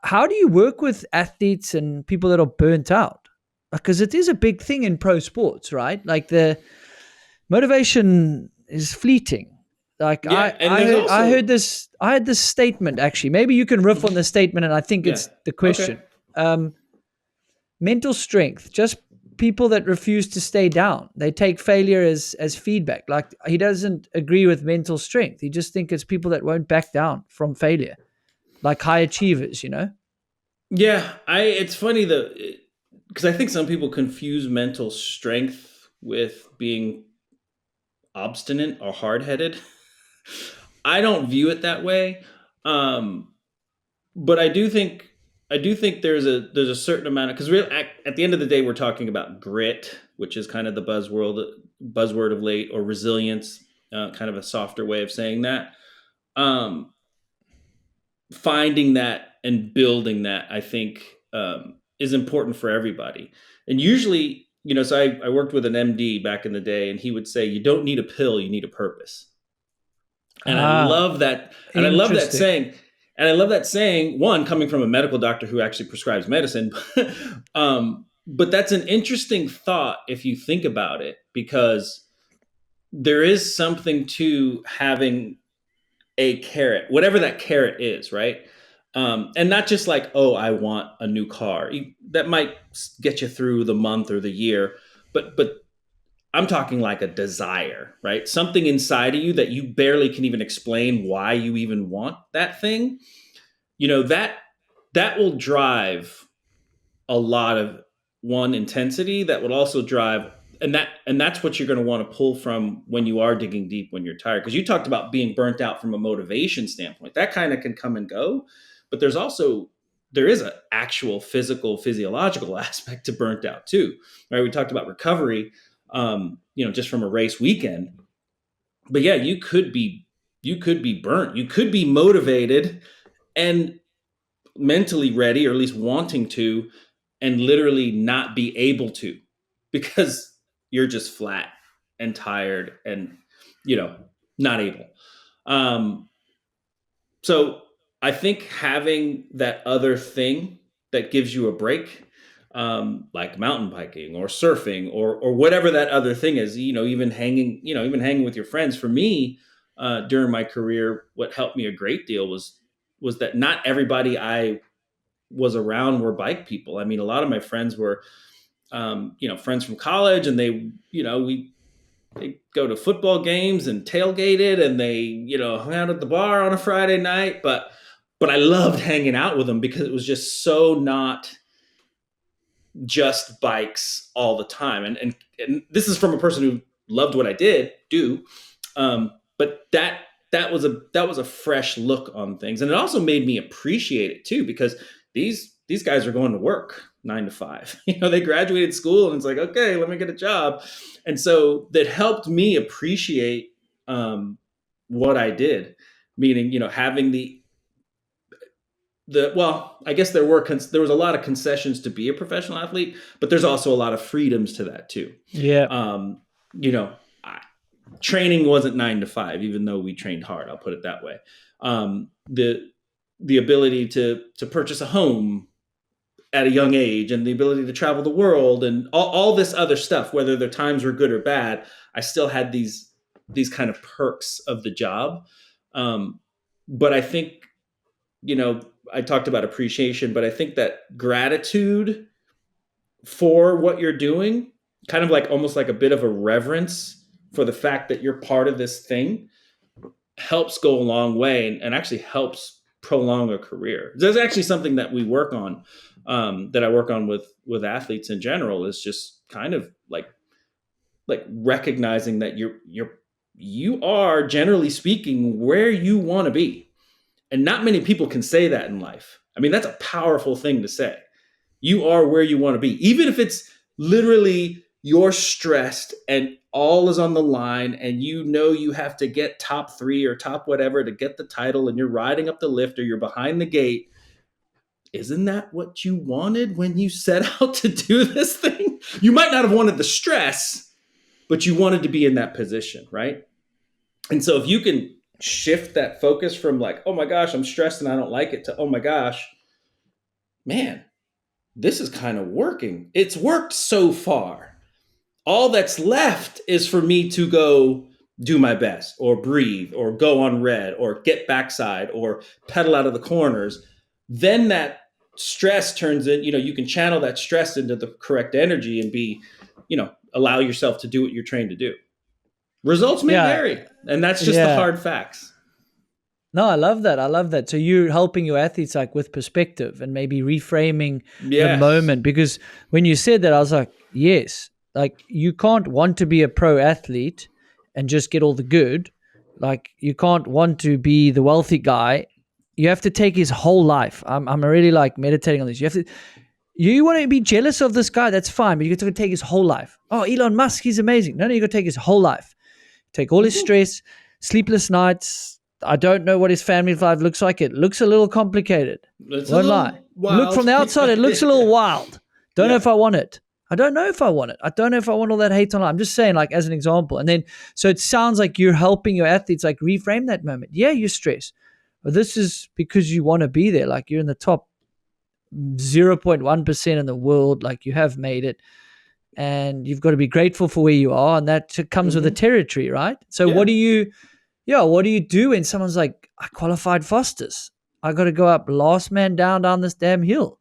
how do you work with athletes and people that are burnt out? Because it is a big thing in pro sports, right? Like the motivation is fleeting. Like Yeah, and I there's heard also I had this statement actually. Maybe you can riff on the statement, and I think yeah. it's the Okay. question. Um, Mental strength, just people that refuse to stay down. They take failure as feedback. Like he doesn't agree with mental strength. He just thinks it's people that won't back down from failure, like high achievers, you know? Yeah, I it's funny though because I think some people confuse mental strength with being obstinate or hard-headed. I don't view it that way. Um but I do think there's a certain amount of because at the end of the day we're talking about grit, which is kind of the buzzword of late, or resilience, kind of a softer way of saying that. Um, Finding that and building that, I think, is important for everybody. And usually, so I worked with an MD back in the day, and he would say, "You don't need a pill, you need a purpose." And I Ah, love that. And I love that interesting. saying. And I love that saying, one, coming from a medical doctor who actually prescribes medicine. But that's an interesting thought if you think about it, because there is something to having a carrot, whatever that carrot is, right? And not just like, oh, I want a new car. That might get you through the month or the year, but I'm talking like a desire, right? Something inside of you that you barely can even explain why you even want that thing. That will drive a lot of one intensity that would also drive and that's what you're going to want to pull from when you are digging deep when you're tired, because you talked about being burnt out from a motivation standpoint. That kind of can come and go, but there is an actual physiological aspect to burnt out too, right? We talked about recovery, just from a race weekend. But yeah, you could be burnt, you could be motivated and mentally ready, or at least wanting to, and literally not be able to, because you're just flat and tired and you know not able. um so I think having that other thing that gives you a break, like mountain biking or surfing or whatever that other thing is, even hanging with your friends. For me, during my career, what helped me a great deal was that not everybody I was around were bike people. I mean, a lot of my friends were, friends from college, and they go to football games and tailgated, and they, hung out at the bar on a Friday night. But I loved hanging out with them because it was just so not just bikes all the time. And this is from a person who loved what I do. But that was a fresh look on things, and it also made me appreciate it too, because these guys are going to work 9 to 5. They graduated school, and it's like, okay, let me get a job. And so that helped me appreciate, what I did, meaning, having the well, I guess there was a lot of concessions to be a professional athlete, but there's also a lot of freedoms to that too. Yeah. Um, you know, Training wasn't 9 to 5, even though we trained hard. I'll put it that way. The ability to purchase a home at a young age, and the ability to travel the world, and all this other stuff, whether their times were good or bad, I still had these kind of perks of the job. But I think, I talked about appreciation, but I think that gratitude for what you're doing, kind of like almost like a bit of a reverence for the fact that you're part of this thing, helps go a long way, and actually helps prolong a career. There's actually something that we work on, that I work on with athletes in general, is just kind of like recognizing that you are, generally speaking, where you want to be. And not many people can say that in life. I mean, that's a powerful thing to say. You are where you want to be, even if it's literally you're stressed and all is on the line, and you have to get top 3 or top whatever to get the title, and you're riding up the lift or you're behind the gate. Isn't that what you wanted when you set out to do this thing? You might not have wanted the stress, but you wanted to be in that position, right? And so if you can shift that focus from like, oh my gosh, I'm stressed and I don't like it, to, oh my gosh, man, this is kind of working. It's worked so far. All that's left is for me to go do my best or breathe or go on red or get backside or pedal out of the corners. Then that stress turns in, you can channel that stress into the correct energy and allow yourself to do what you're trained to do. Results may Yeah. vary, and that's just the hard facts. No, I love that. I love that. So you're helping your athletes like with perspective and maybe reframing the moment. Because when you said that, I was like, yes, like you can't want to be a pro athlete and just get all the good. Like you can't want to be the wealthy guy. You have to take his whole life. I'm really like meditating on this. You want to be jealous of this guy, that's fine, but you got to take his whole life. Oh, Elon Musk, he's amazing. No, you got to take his whole life. Take all his stress, sleepless nights. I don't know what his family life looks like. It looks a little complicated. Won't lie. Look from the outside, it looks a little wild. Don't know if I want it. I don't know if I want it. I don't know if I want all that hate online. I'm just saying, like, as an example. And then, so it sounds like you're helping your athletes, like, reframe that moment. Yeah, you're stressed. But this is because you want to be there. Like, you're in the top 0.1% in the world. Like, you have made it. And you've got to be grateful for where you are. And that comes with the territory, right? So what do you do when someone's like, I qualified fastest. I got to go up last man down this damn hill.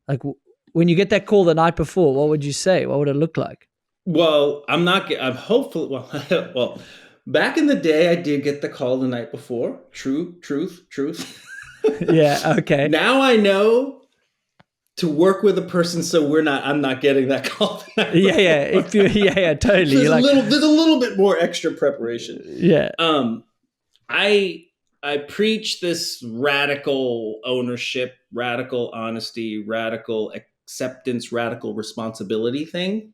Like when you get that call the night before, what would you say? What would it look like? Well, I'm hopeful. Well, back in the day, I did get the call the night before. Truth. Yeah. Okay. Now I know to work with a person so I'm not getting that call. Yeah. Totally. There's a little bit more extra preparation. Yeah. I preach this radical ownership, radical honesty, radical acceptance, radical responsibility thing.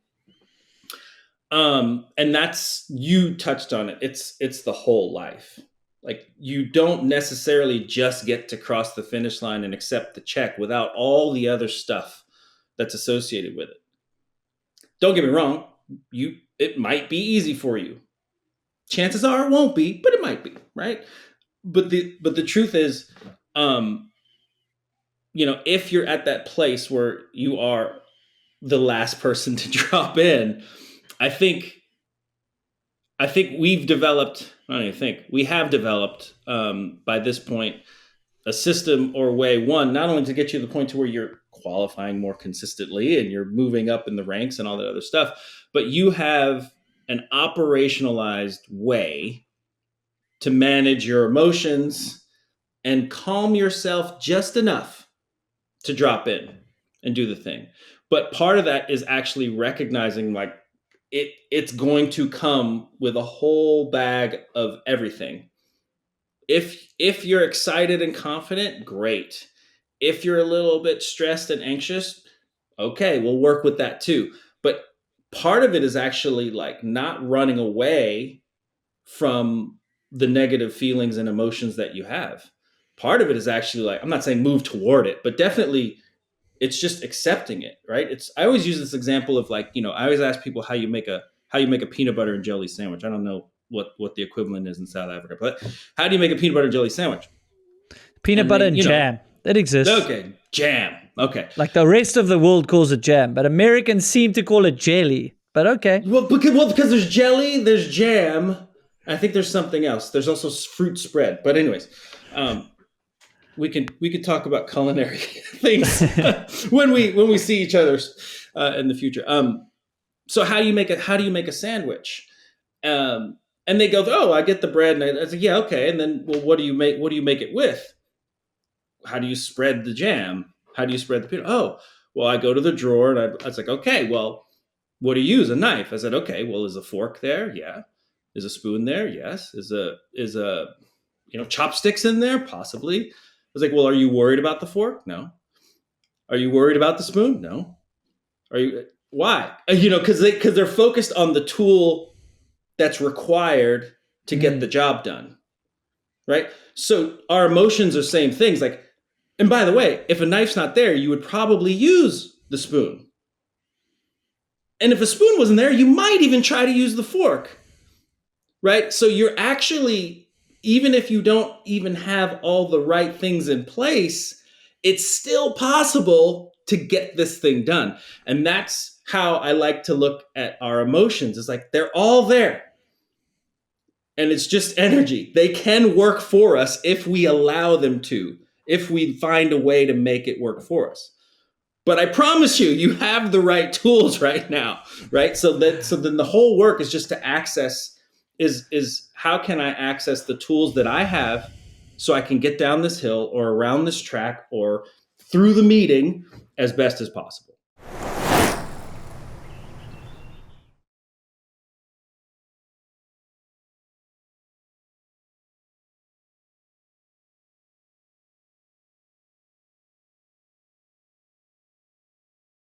And that's, you touched on it. It's the whole life. Like you don't necessarily just get to cross the finish line and accept the check without all the other stuff that's associated with it. Don't get me wrong. It might be easy for you. Chances are it won't be, but it might be, right? But the truth is, if you're at that place where you are the last person to drop in, I think we have developed by this point a system or way, one, not only to get you to the point to where you're qualifying more consistently and you're moving up in the ranks and all that other stuff, but you have an operationalized way to manage your emotions and calm yourself just enough to drop in and do the thing. But part of that is actually recognizing like it's going to come with a whole bag of everything. If you're excited and confident, great. If you're a little bit stressed and anxious, okay, we'll work with that too. But part of it is actually like not running away from the negative feelings and emotions that you have. Part of it is actually like, I'm not saying move toward it, but definitely it's just accepting it, right? I always use this example of like, I always ask people how you make a peanut butter and jelly sandwich. I don't know what the equivalent is in South Africa, but how do you make a peanut butter and jelly sandwich? Peanut butter and jam. That exists. Okay, jam. Okay. Like the rest of the world calls it jam, but Americans seem to call it jelly. But okay. Well, because there's jelly, there's jam. I think there's something else. There's also fruit spread. But anyways, we could talk about culinary things when we see each other in the future. So how do you make a sandwich? And they go, oh, I get the bread, and I said, yeah, okay. And then, well, what do you make it with? How do you spread the jam? How do you spread the peanut? Oh, well, I go to the drawer and I was like, okay, well, what do you use? A knife. I said, okay, well, is a fork there? Yeah. Is a spoon there? Yes. Is a chopsticks in there? Possibly. I was like, well, are you worried about the fork? No. Are you worried about the spoon? No. Are you? Why? Because they're focused on the tool that's required to get the job done, right? So our emotions are saying things like, and by the way, if a knife's not there, you would probably use the spoon. And if a spoon wasn't there, you might even try to use the fork, right? So you're actually, even if you don't even have all the right things in place, it's still possible to get this thing done. And that's how I like to look at our emotions. It's like they're all there. And it's just energy. They can work for us if we allow them to, if we find a way to make it work for us. But I promise you, you have the right tools right now, right? So then the whole work is just to access is how can I access the tools that I have so I can get down this hill or around this track or through the meeting as best as possible.